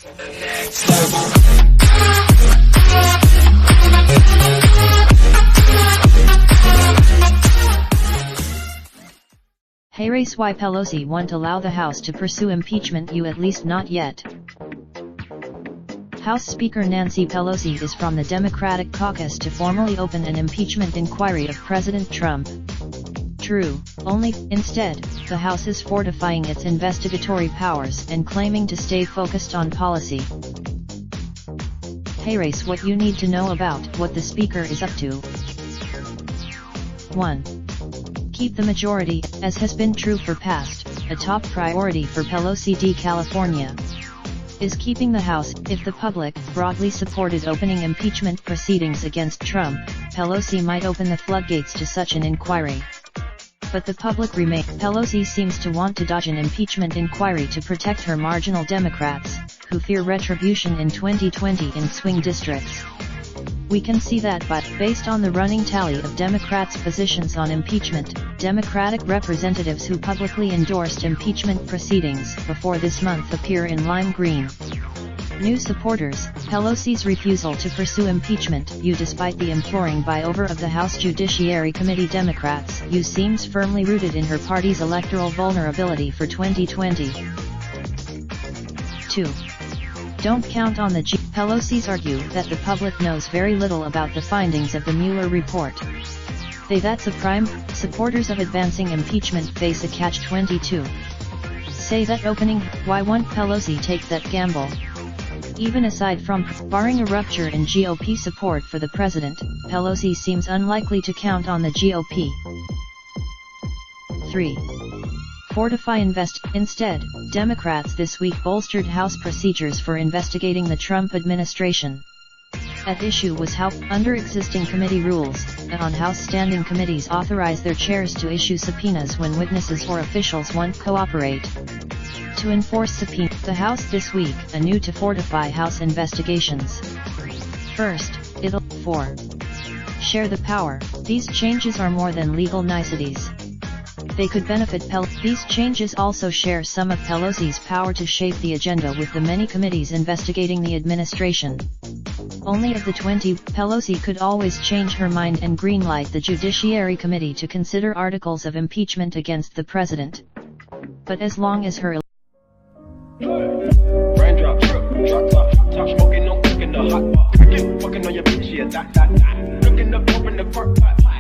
Hey race, why Pelosi won't allow the House to pursue impeachment? You at least not yet. House Speaker Nancy Pelosi is from the Democratic caucus to formally open an impeachment inquiry of President Trump. True, only, instead, the House is fortifying its investigatory powers and claiming to stay focused on policy. Hey race, what you need to know about what the Speaker is up to. 1. Keep the majority, as has been true for past. A top priority for Pelosi d California is keeping the House. If the public broadly supported opening impeachment proceedings against Trump, Pelosi might open the floodgates to such an inquiry. But the public remains. Pelosi seems to want to dodge an impeachment inquiry to protect her marginal Democrats, who fear retribution in 2020 in swing districts. We can see that based on the running tally of Democrats' positions on impeachment, Democratic representatives who publicly endorsed impeachment proceedings before this month appear in lime green. New supporters, Pelosi's refusal to pursue impeachment, despite the imploring by over of the House Judiciary Committee Democrats, seems firmly rooted in her party's electoral vulnerability for 2020. 2. Don't count on the Pelosi's argue that the public knows very little about the findings of the Mueller report. That's a prime. Supporters of advancing impeachment face a catch-22. Say that opening. Why won't Pelosi take that gamble? Even aside from barring a rupture in GOP support for the president, Pelosi seems unlikely to count on the GOP. 3. Fortify Instead, Democrats this week bolstered House procedures for investigating the Trump administration. At issue was how, under existing committee rules, on House standing committees authorize their chairs to issue subpoenas when witnesses or officials won't cooperate. To enforce subpoena, the House this week, anew to fortify House investigations. First, it'll 4. Share the power. These changes are more than legal niceties. They could benefit These changes also share some of Pelosi's power to shape the agenda with the many committees investigating the administration. Only of the 20, Pelosi could always change her mind and greenlight the Judiciary Committee to consider articles of impeachment against the president. But as long as her raindrop, truck top smoking, no cooking the hot pot. Fucking on your bitch, yeah, that. Looking up, open the park pot.